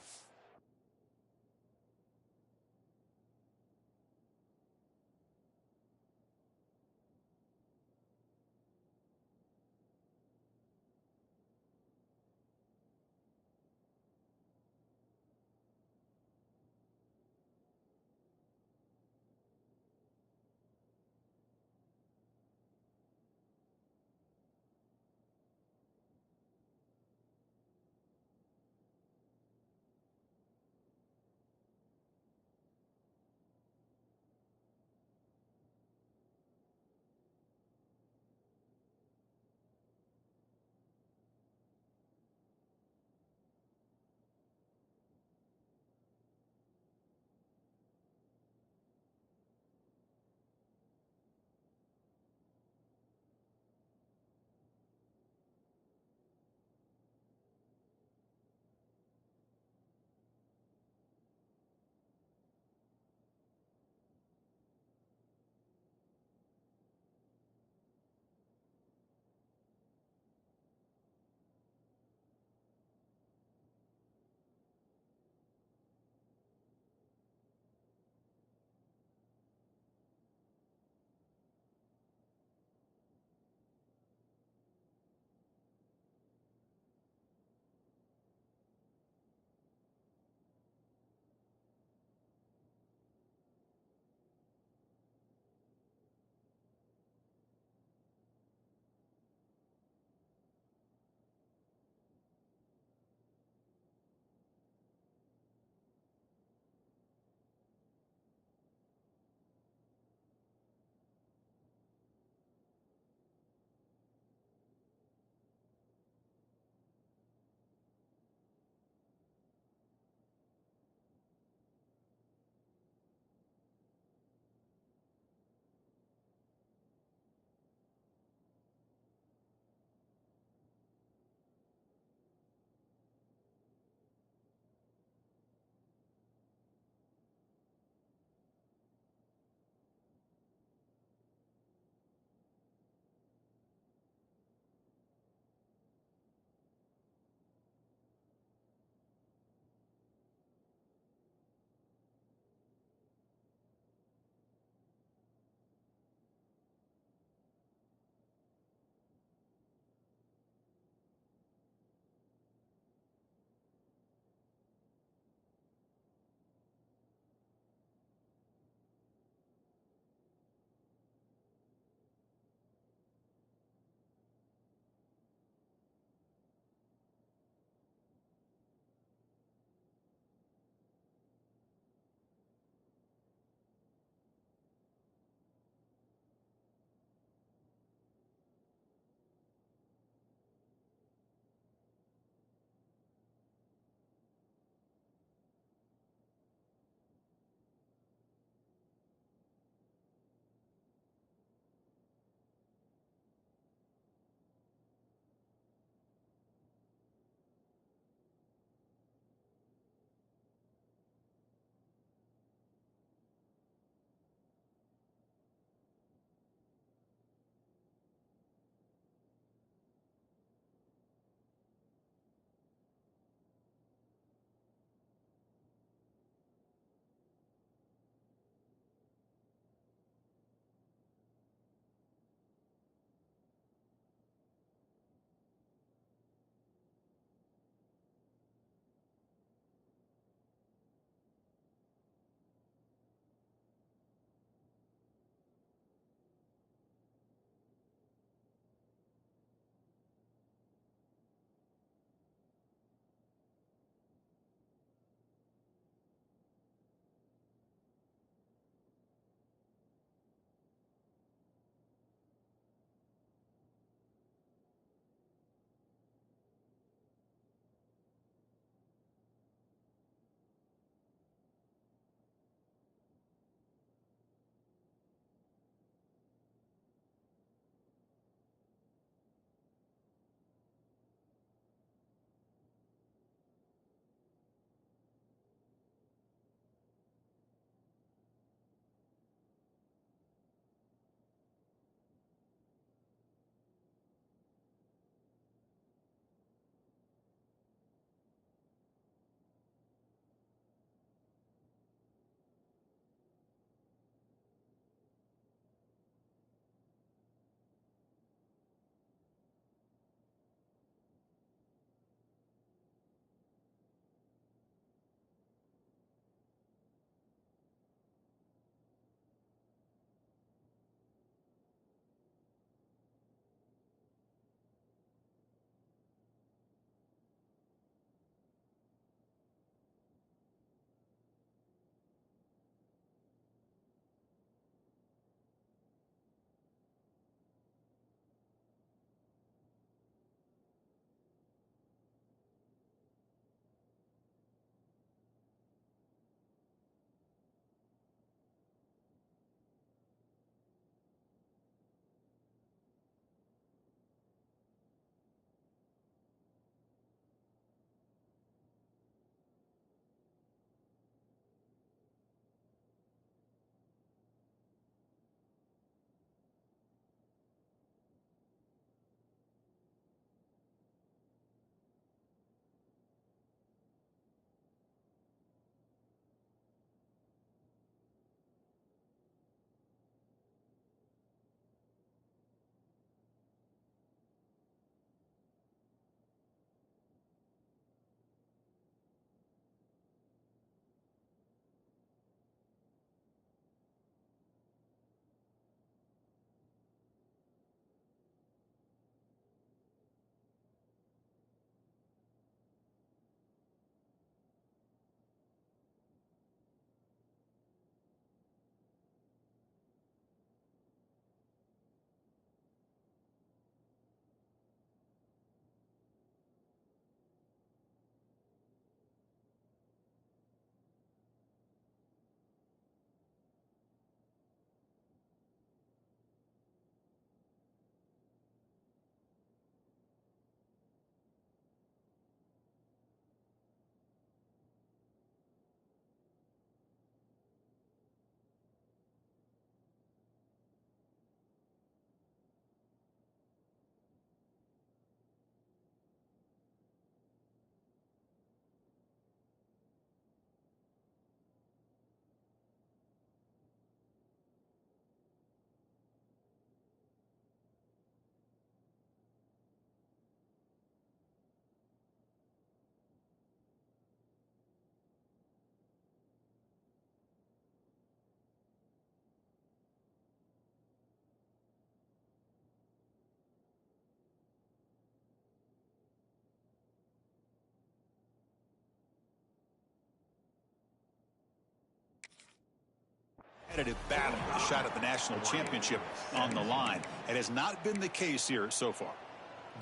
competitive battle with a shot at the national championship on the line. It has not been the case here so far.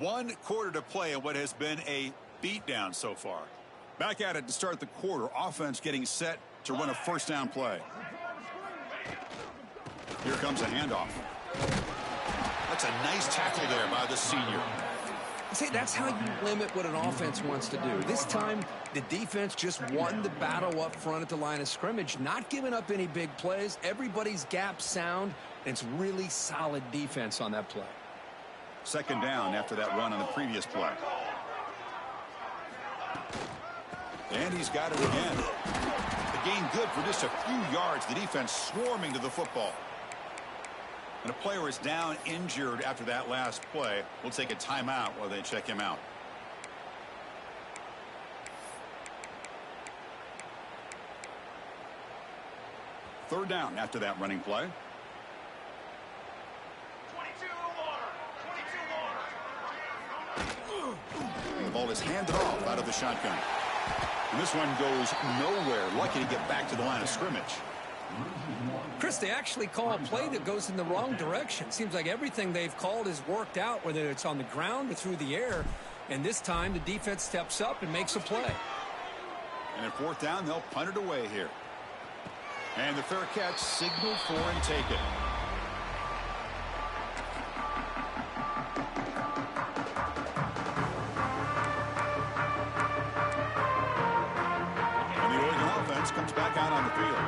1 quarter to play in what has been a beatdown so far. Back at it to start the quarter. Offense getting set to run a first down play. Here comes a handoff. That's a nice tackle there by the senior. See, that's how you limit what an offense wants to do. This time, the defense just won the battle up front at the line of scrimmage, not giving up any big plays. Everybody's gap sound, and it's really solid defense on that play. Second down after that run on the previous play. And he's got it again. The gain good for just a few yards. The defense swarming to the football. And a player is down injured after that last play. We'll take a timeout while they check him out. Third down after that running play. 22 more. The ball is handed off out of the shotgun. And this one goes nowhere. Lucky to get back to the line of scrimmage. Chris, they actually call a play that goes in the wrong direction. Seems like everything they've called has worked out, whether it's on the ground or through the air. And this time, the defense steps up and makes a play. And at fourth down, they'll punt it away here. And the fair catch, signal for and take it. And the Oregon offense comes back out on the field.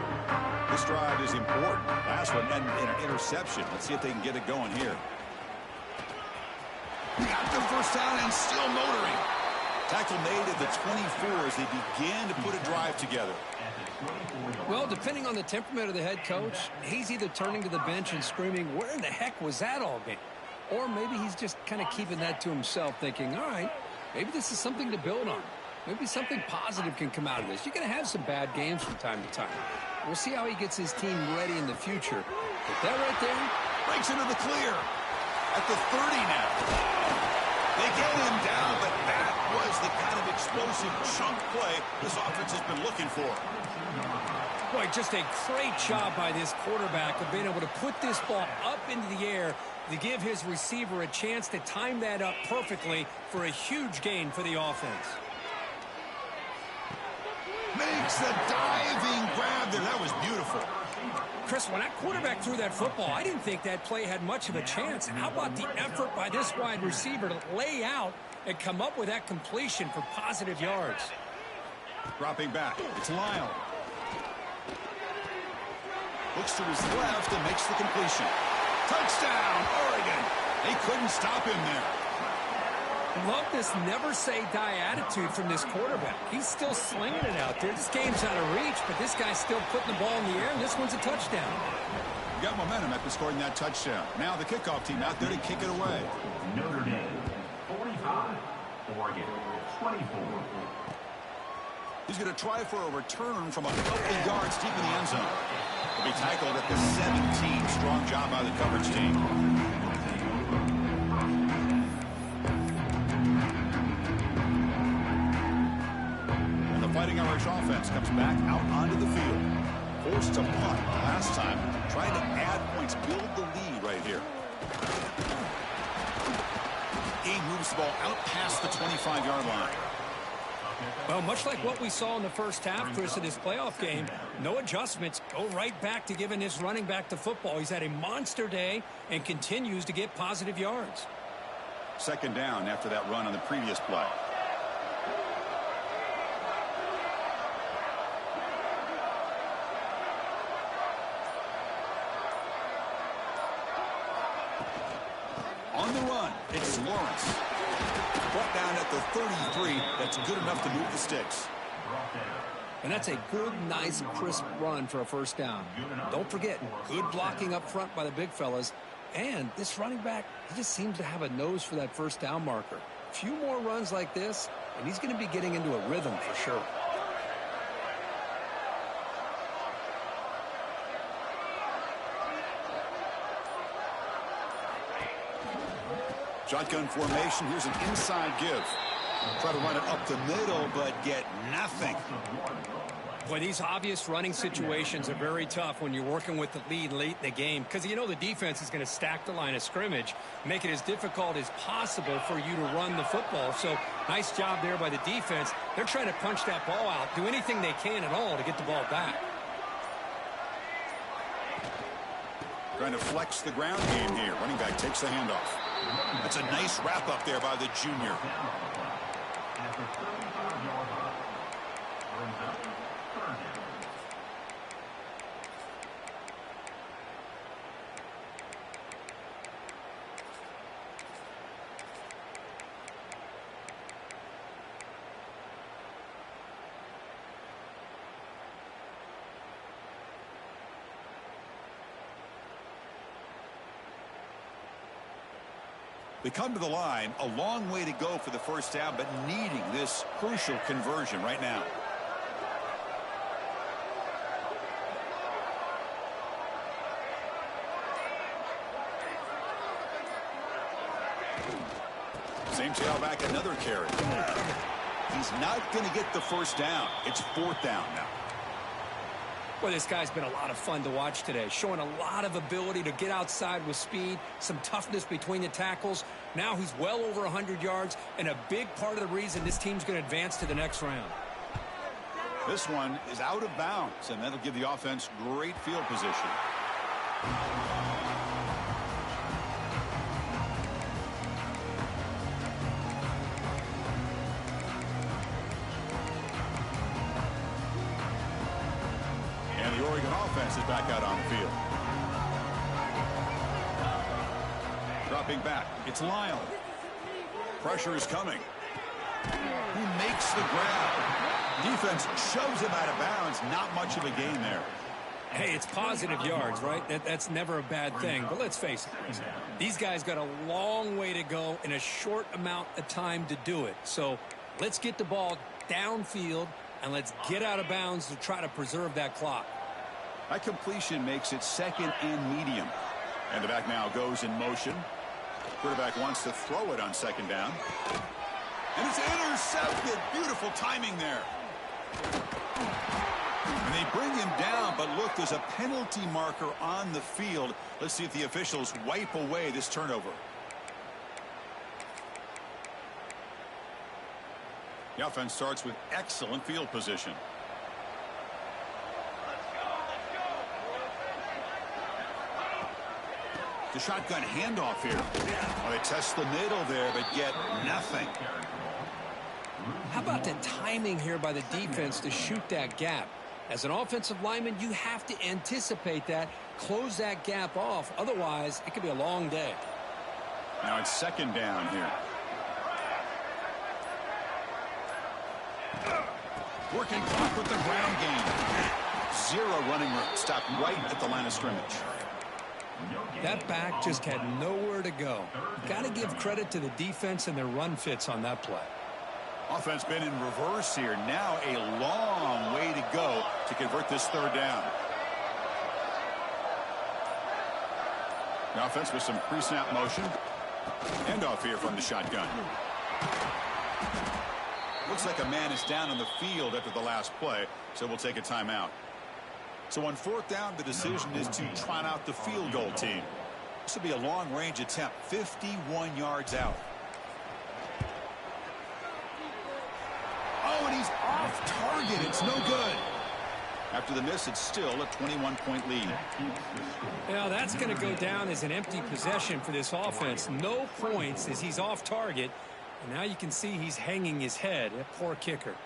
This drive is important. Last one ended in an interception. Let's see if they can get it going here. Got the first down and still motoring. Tackle made at the 24 as they began to put a drive together. Well, depending on the temperament of the head coach, he's either turning to the bench and screaming, where in the heck was that all game? Or maybe he's just kind of keeping that to himself, thinking, all right, maybe this is something to build on. Maybe something positive can come out of this. You're going to have some bad games from time to time. We'll see how he gets his team ready in the future. But that right there breaks into the clear at the 30 now. They get him down, but that was the kind of explosive chunk play this offense has been looking for. Boy, just a great job by this quarterback of being able to put this ball up into the air to give his receiver a chance to time that up perfectly for a huge gain for the offense. Makes the diving grab there. That was beautiful. Chris, when that quarterback threw that football, I didn't think that play had much of a chance. How about the effort by this wide receiver to lay out and come up with that completion for positive yards? Dropping back. It's Lyle. Looks to his left and makes the completion. Touchdown, Oregon. They couldn't stop him there. Love this never-say-die attitude from this quarterback. He's still slinging it out there. This game's out of reach, but this guy's still putting the ball in the air, and this one's a touchdown. Got momentum after scoring that touchdown. Now the kickoff team out there to kick it away. Notre Dame, 45. Oregon, 24. He's going to try for a return from a couple yards deep in the end zone. He'll be tackled at the 17. Strong job by the coverage team. Fighting Irish offense comes back out onto the field. Forced to punt last time. Trying to add points, build the lead right here. He moves the ball out past the 25-yard line. Well, much like what we saw in the first half, Chris, of this playoff game, no adjustments. Go right back to giving this running back the football. He's had a monster day and continues to get positive yards. Second down after that run on the previous play. On the run, it's Lawrence. Brought down at the 33. That's good enough to move the sticks. And that's a good, nice, crisp run for a first down. Don't forget, good blocking up front by the big fellas. And this running back, he just seems to have a nose for that first down marker. A few more runs like this, and he's going to be getting into a rhythm for sure. Shotgun formation. Here's an inside give. Try to run it up the middle, but get nothing. Boy, these obvious running situations are very tough when you're working with the lead late in the game because you know the defense is going to stack the line of scrimmage, make it as difficult as possible for you to run the football. So nice job there by the defense. They're trying to punch that ball out, do anything they can at all to get the ball back. Trying to flex the ground game here. Running back takes the handoff. That's a nice wrap up there by the junior. At the 35-yard line. Brings up 3rd down. They come to the line, a long way to go for the first down, but needing this crucial conversion right now. Same tailback, another carry. He's not going to get the first down. It's 4th down now. Well, this guy's been a lot of fun to watch today, showing a lot of ability to get outside with speed, some toughness between the tackles. Now he's well over 100 yards, and a big part of the reason this team's going to advance to the next round. This one is out of bounds, and that'll give the offense great field position. And the Oregon offense is back out on the field. Dropping back, it's Lyle. Pressure is coming. He makes the grab. Defense shoves him out of bounds. Not much of a gain there. Hey, it's positive yards, right? That's never a bad thing. But let's face it, these guys got a long way to go in a short amount of time to do it. So let's get the ball downfield, and let's get out of bounds to try to preserve that clock. That completion makes it 2nd and medium. And the back now goes in motion. Quarterback wants to throw it on 2nd down. And it's intercepted. Beautiful timing there. And they bring him down, but look, there's a penalty marker on the field. Let's see if the officials wipe away this turnover. The offense starts with excellent field position. The shotgun handoff here. Well, they test the middle there, but get nothing. How about the timing here by the defense to shoot that gap? As an offensive lineman, you have to anticipate that, close that gap off. Otherwise, it could be a long day. Now it's 2nd down here. Working clock with the ground game. 0 running room. Stopped right at the line of scrimmage. That back just had nowhere to go. Got to give credit to the defense and their run fits on that play. Offense been in reverse here. Now a long way to go to convert this 3rd down. The offense with some pre-snap motion. Handoff here from the shotgun. Looks like a man is down on the field after the last play, so we'll take a timeout. So on 4th down, the decision is to trot out the field goal team. This will be a long-range attempt, 51 yards out. Oh, and he's off target. It's no good. After the miss, it's still a 21-point lead. Now, that's going to go down as an empty possession for this offense. No points as he's off target. And now you can see he's hanging his head. A poor kicker.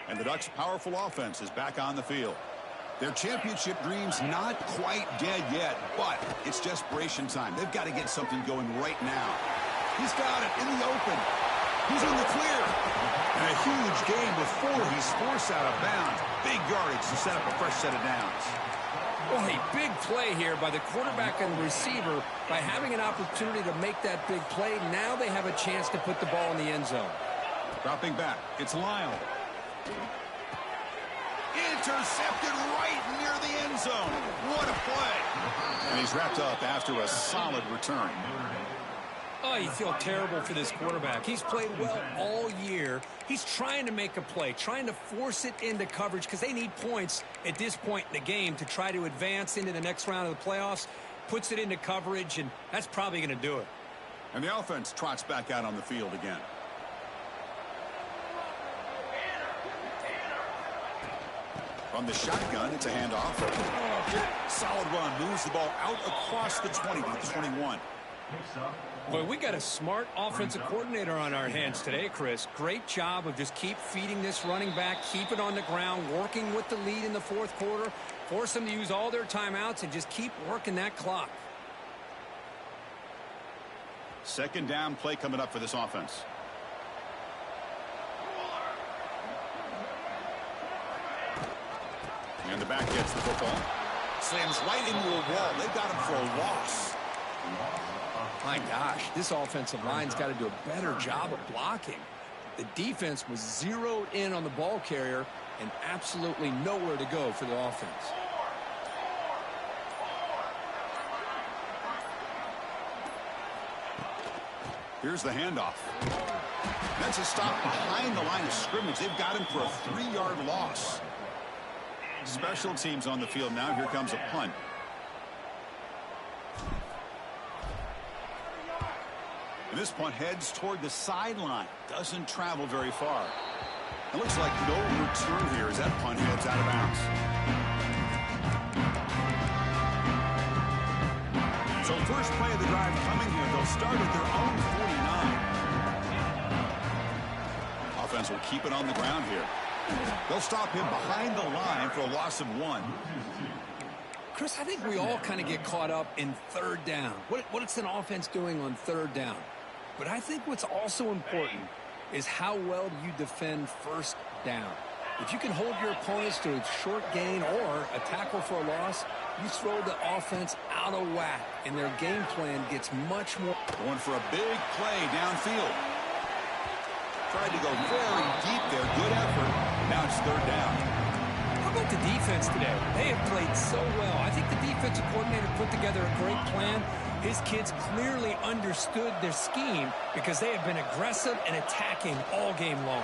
And the Ducks' powerful offense is back on the field. Their championship dreams not quite dead yet, but it's desperation time. They've got to get something going right now. He's got it in the open. He's in the clear. And a huge game before he's forced out of bounds. Big yardage to set up a fresh set of downs. Well, a big play here by the quarterback and the receiver by having an opportunity to make that big play. Now they have a chance to put the ball in the end zone. Dropping back, it's Lyle. Intercepted right near the end zone. What a play. And he's wrapped up after a solid return. Oh, you feel terrible for this quarterback. He's played well all year. He's trying to make a play, trying to force it into coverage because they need points at this point in the game to try to advance into the next round of the playoffs. Puts it into coverage, and that's probably going to do it. And the offense trots back out on the field again. From the shotgun, it's a handoff. Solid run, moves the ball out across the 20 to the 21. Well, we got a smart offensive coordinator on our hands today, Chris. Great job of just keep feeding this running back, keep it on the ground, working with the lead in the fourth quarter, force them to use all their timeouts, and just keep working that clock. Second down play coming up for this offense. And the back gets the football. Slams right into a wall. They've got him for a loss. My gosh, this offensive line's got to do a better job of blocking. The defense was zeroed in on the ball carrier and absolutely nowhere to go for the offense. Here's the handoff. That's a stop behind the line of scrimmage. They've got him for a 3-yard loss. Special teams on the field now. Here comes a punt. And this punt heads toward the sideline. Doesn't travel very far. It looks like no return here as that punt heads out of bounds. So first play of the drive coming here. They'll start at their own 49. Offense will keep it on the ground here. They'll stop him behind the line for a loss of 1. Chris, I think we all kind of get caught up in third down. What's an offense doing on third down? But I think what's also important is how well do you defend first down. If you can hold your opponents to a short gain or a tackle for a loss, you throw the offense out of whack, and their game plan gets much more. Going for a big play downfield. Tried to go very deep there. Good effort. Now it's third down. How about the defense today? They have played so well. I think the defensive coordinator put together a great plan. His kids clearly understood their scheme because they have been aggressive and attacking all game long.